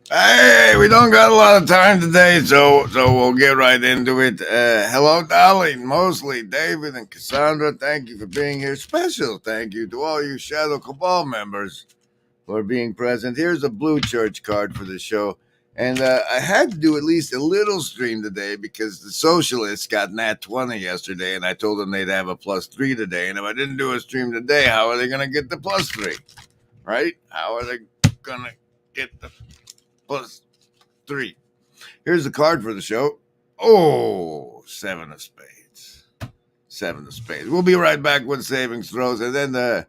Hey, we don't got a lot of time today, so we'll get right into it. Hello, darling, Mosley, David, and Cassandra. Thank you for being here. Special thank you to all you Shadow Cabal members for being present. Here's a blue church card for the show. And I had to do at least a little stream today because the socialists got Nat 20 yesterday, and I told them they'd have a +3 today. And if I didn't do a stream today, how are they going to get the +3? Right? How are they going to get the +3? Here's the card for the show. Oh, 7 of spades. 7 of spades. We'll be right back with savings throws, and then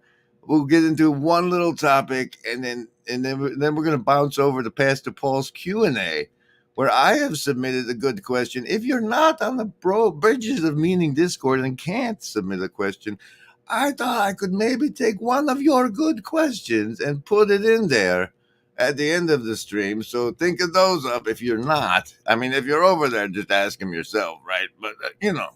we'll get into one little topic, and then we're going to bounce over to Pastor Paul's Q&A, where I have submitted a good question. If you're not on the Bridges of Meaning Discord and can't submit a question, I thought I could maybe take one of your good questions and put it in there at the end of the stream. So think of those up if you're not. I mean, if you're over there, just ask them yourself, right? But, you know.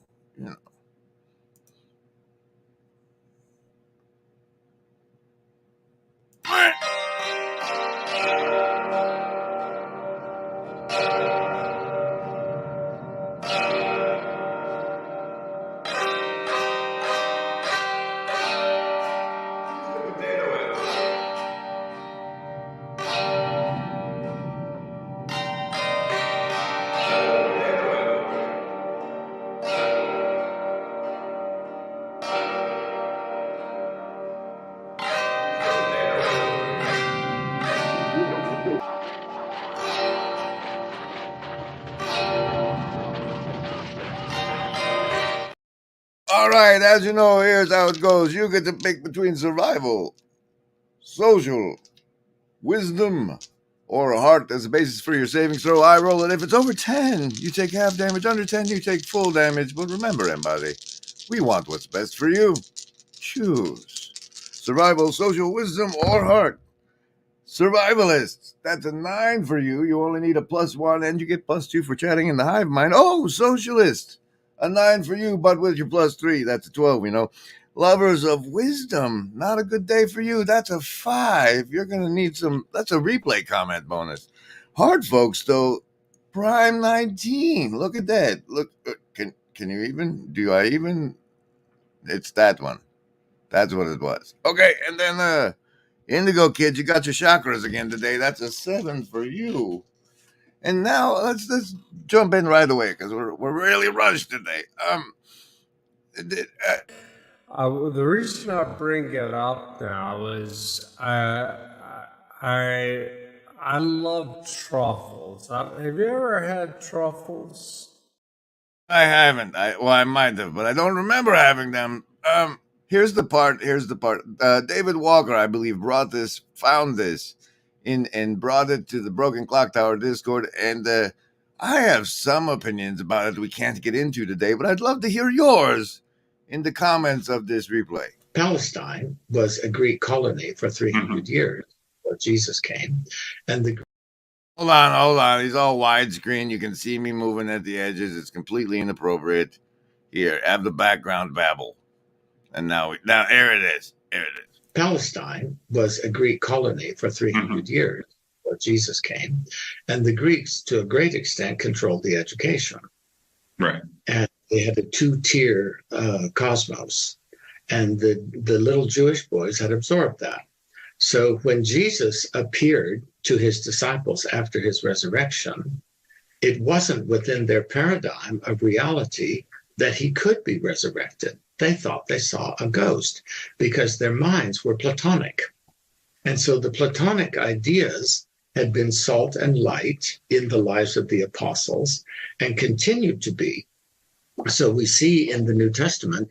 All right, as you know, here's how it goes. You get to pick between survival, social, wisdom, or a heart as a basis for your savings throw. I roll it. If it's over 10, you take half damage. Under 10, you take full damage. But remember, everybody, we want what's best for you. Choose survival, social, wisdom, or heart. Survivalists, that's a 9 for you. You only need a +1, and you get +2 for chatting in the hive mind. Oh, socialist, a 9 for you, but with your +3, that's a 12, Lovers of wisdom, not a good day for you. That's a 5. You're going to need some, that's a replay comment bonus. Hard folks, though, prime 19. Look at that. Look, can you even, it's that one. That's what it was. Okay, and then, Indigo kids, you got your chakras again today. That's a 7 for you. And now let's jump in right away because we're really rushed today. The reason I bring it up now is I I love truffles. Have you ever had truffles? I haven't. I might have, but I don't remember having them. Here's the part. Here's the part. David Walker, I believe, found this, in and brought it to the Broken Clock Tower Discord, and I have some opinions about it we can't get into today, but I'd love to hear yours in the comments of this replay. Palestine was a Greek colony for 300 years before Jesus came, and the Hold on. He's all widescreen. You can see me moving at the edges. It's completely inappropriate. Here, have the background babble. And now here it is. Here it is. Palestine was a Greek colony for 300 years before Jesus came, and the Greeks, to a great extent, controlled the education. Right. And they had a two-tier cosmos, and the little Jewish boys had absorbed that. So when Jesus appeared to his disciples after his resurrection, it wasn't within their paradigm of reality that he could be resurrected. They thought they saw a ghost because their minds were Platonic. And so the Platonic ideas had been salt and light in the lives of the apostles and continued to be. So we see in the New Testament,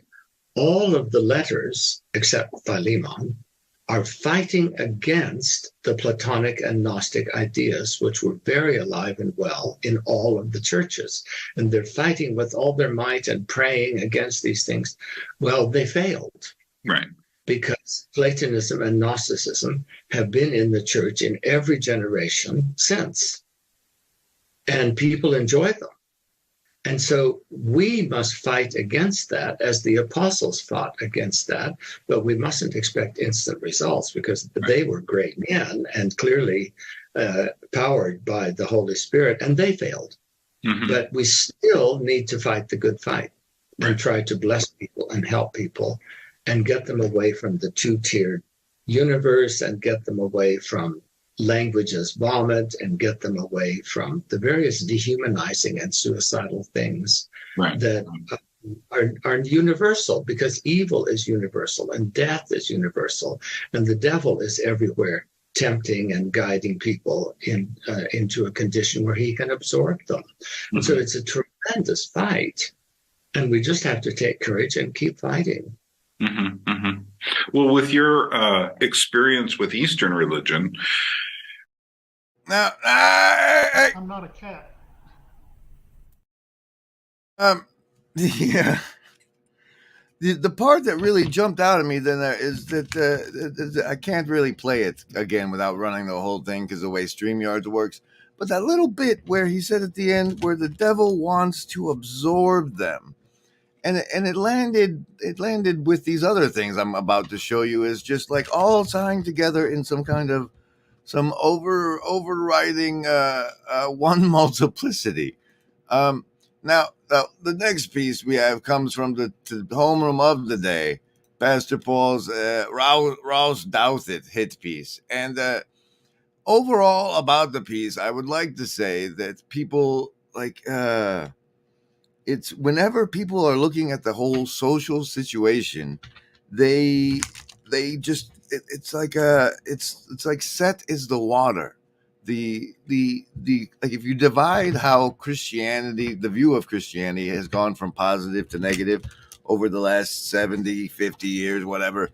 all of the letters, except Philemon, are fighting against the Platonic and Gnostic ideas, which were very alive and well in all of the churches. And they're fighting with all their might and praying against these things. Well, they failed. Right. Because Platonism and Gnosticism have been in the church in every generation since. And people enjoy them. And so we must fight against that as the apostles fought against that, but we mustn't expect instant results because they were great men and clearly powered by the Holy Spirit, and they failed. But we still need to fight the good fight and try to bless people and help people and get them away from the two-tiered universe and get them away from language as vomit and get them away from the various dehumanizing and suicidal things that are universal, because evil is universal and death is universal and the devil is everywhere tempting and guiding people into a condition where he can absorb them. And so it's a tremendous fight, and we just have to take courage and keep fighting. Well, with your experience with Eastern religion, now, I'm not a cat. Yeah. The part that really jumped out at me then is that I can't really play it again without running the whole thing because the way StreamYard works. But that little bit where he said at the end where the devil wants to absorb them, and it landed with these other things I'm about to show you, is just like all tying together in some kind of some overriding one multiplicity. Now, the next piece we have comes from the homeroom of the day, Pastor Paul's Rouse Douthit hit piece. And overall about the piece, I would like to say that people like it's whenever people are looking at the whole social situation, they just it's like set is the water. The like if you divide how Christianity, the view of Christianity has gone from positive to negative over the last 70, 50 years, whatever.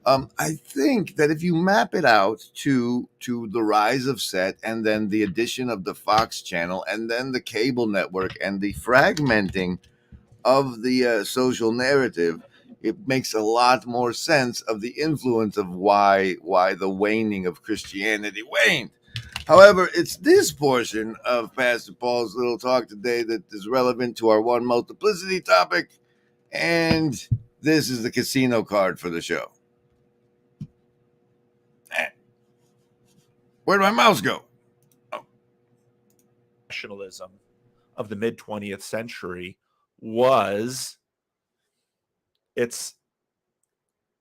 I think that if you map it out to the rise of Set and then the addition of the Fox channel and then the cable network and the fragmenting of the social narrative, it makes a lot more sense of the influence of why the waning of Christianity waned. However, it's this portion of Pastor Paul's little talk today that is relevant to our one multiplicity topic, and this is the casino card for the show. Where'd my mouse go? Nationalism of the mid-20th century was it's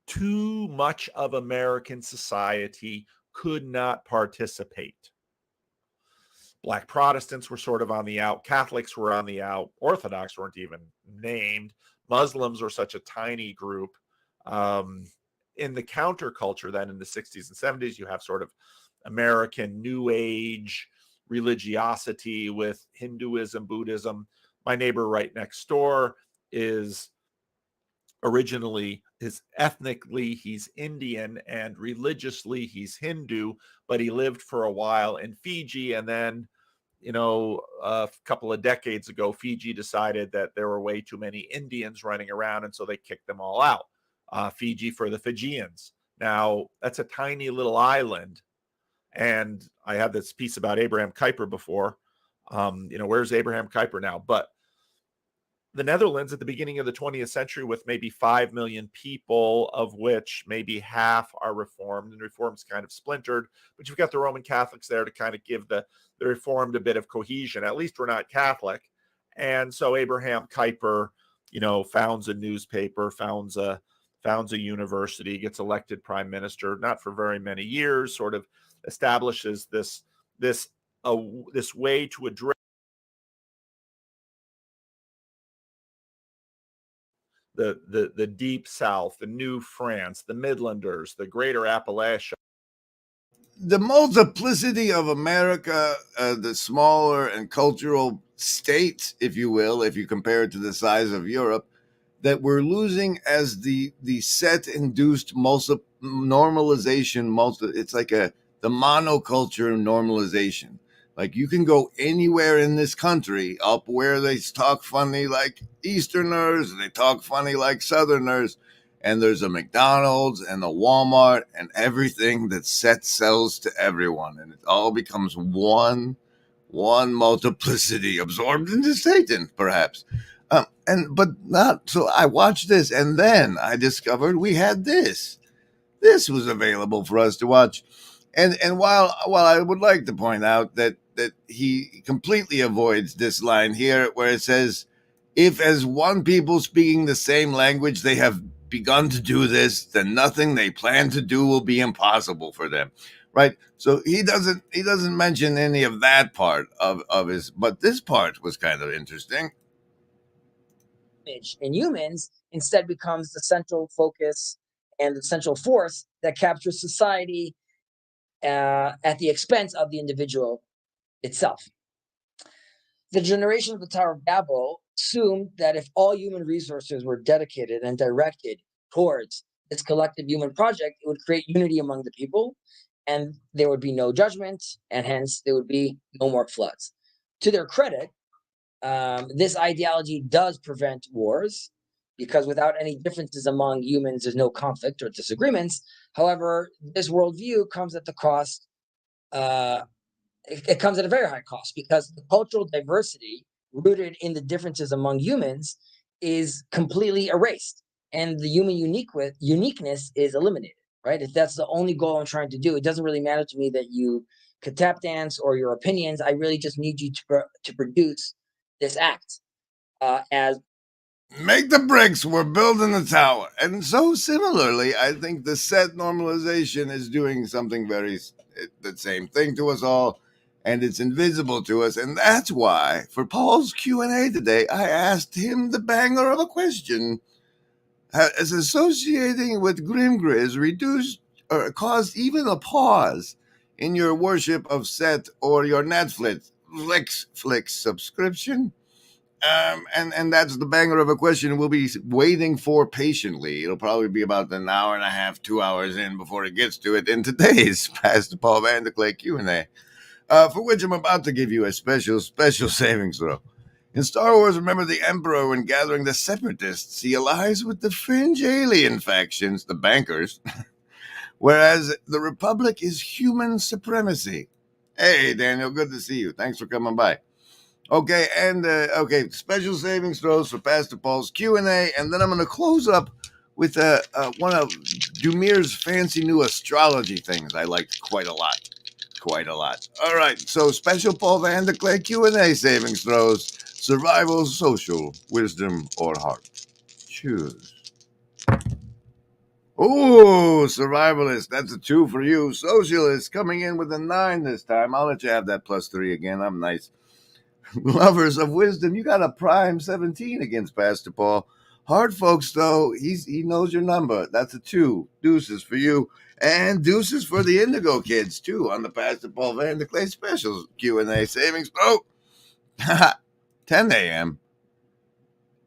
too much of American society could not participate. Black Protestants were sort of on the out. Catholics were on the out. Orthodox weren't even named. Muslims were such a tiny group. In the counterculture then in the 60s and 70s, you have sort of American New Age religiosity with Hinduism, Buddhism. My neighbor right next door is ethnically he's Indian and religiously he's Hindu, but he lived for a while in Fiji, and then a couple of decades ago, Fiji decided that there were way too many Indians running around, and so they kicked them all out. Fiji for the Fijians. Now, that's a tiny little island, and I had this piece about Abraham Kuyper before. Where's Abraham Kuyper now? But the Netherlands at the beginning of the 20th century, with maybe 5 million people, of which maybe half are Reformed, and Reformed's kind of splintered, but you've got the Roman Catholics there to kind of give the Reformed a bit of cohesion. At least we're not Catholic. And so Abraham Kuyper, founds a newspaper, founds a university, gets elected prime minister, not for very many years, sort of establishes this way to address the deep South, the New France, the Midlanders, the Greater Appalachia. The multiplicity of America, the smaller and cultural states, if you will, if you compare it to the size of Europe, that we're losing as the set-induced normalization. It's like the monoculture normalization. Like, you can go anywhere in this country up where they talk funny like Easterners, and they talk funny like Southerners, and there's a McDonald's and a Walmart and everything that sells to everyone, and it all becomes one multiplicity absorbed into Satan, perhaps. But not so. I watched this, and then I discovered we had this. This was available for us to watch, and while I would like to point out that he completely avoids this line here, where it says, "If as one people speaking the same language they have begun to do this, then nothing they plan to do will be impossible for them." Right? So he doesn't mention any of that part of his, but this part was kind of interesting. In humans instead becomes the central focus and the central force that captures society at the expense of the individual itself. The generation of the Tower of Babel assumed that if all human resources were dedicated and directed towards this collective human project, it would create unity among the people, and there would be no judgment, and hence there would be no more floods. To their credit, this ideology does prevent wars, because without any differences among humans, there's no conflict or disagreements. However, this worldview comes at the cost. It comes at a very high cost, because the cultural diversity rooted in the differences among humans is completely erased, and the human uniqueness is eliminated. Right? If that's the only goal I'm trying to do, it doesn't really matter to me that you could tap dance or your opinions. I really just need you to produce this act as make the bricks, we're building the tower. And so similarly, I think the set normalization is doing something the same thing to us all, and it's invisible to us. And that's why for Paul's Q&A today, I asked him the banger of a question. Has associating with Grimgriz reduced or caused even a pause in your worship of Set or your Netflix subscription? And that's the banger of a question we'll be waiting for patiently. It'll probably be about an hour and a half, 2 hours in before it gets to it in today's Pastor Paul Van der Clay Q&A, for which I'm about to give you a special savings throw. In Star Wars, remember the Emperor, when gathering the Separatists, he allies with the fringe alien factions, the bankers, whereas the Republic is human supremacy. Hey, Daniel, good to see you. Thanks for coming by. Okay, and special savings throws for Pastor Paul's Q&A, and then I'm going to close up with one of Dumir's fancy new astrology things I liked quite a lot. All right, so special Paul Van der Clay Q&A savings throws: survival, social, wisdom, or heart. Choose. Oh, survivalist, that's a 2 for you. Socialist coming in with a 9 this time. I'll let you have that +3 again. I'm nice. Lovers of wisdom, you got a prime 17 against Pastor Paul. Hard folks, though, he knows your number. That's a 2. Deuces for you. And deuces for the Indigo Kids, too, on the Pastor Paul Van de Clay Specials Q&A savings throw. 10 a.m.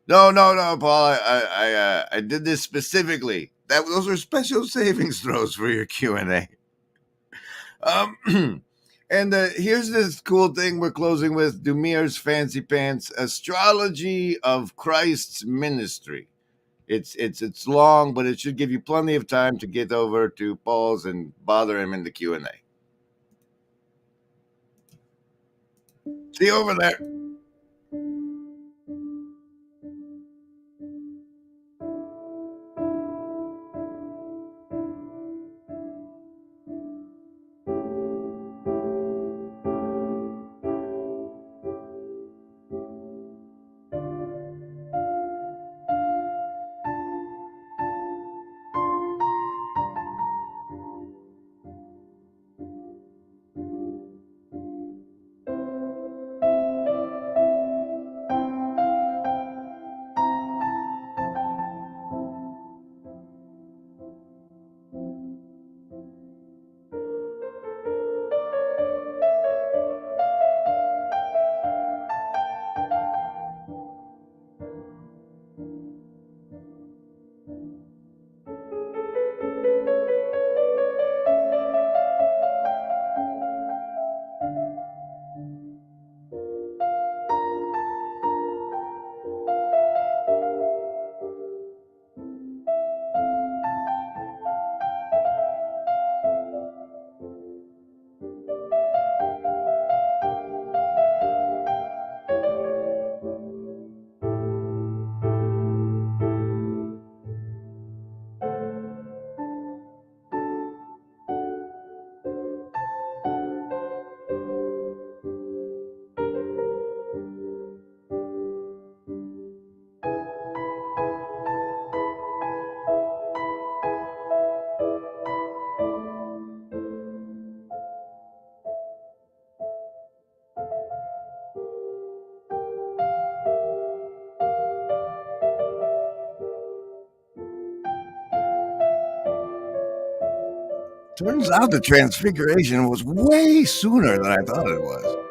No, Paul. I did this specifically. Those are special savings throws for your Q&A. And here's this cool thing we're closing with: Dumir's Fancy Pants Astrology of Christ's Ministry. It's long, but it should give you plenty of time to get over to Paul's and bother him in the Q&A. See you over there. Turns out the transfiguration was way sooner than I thought it was.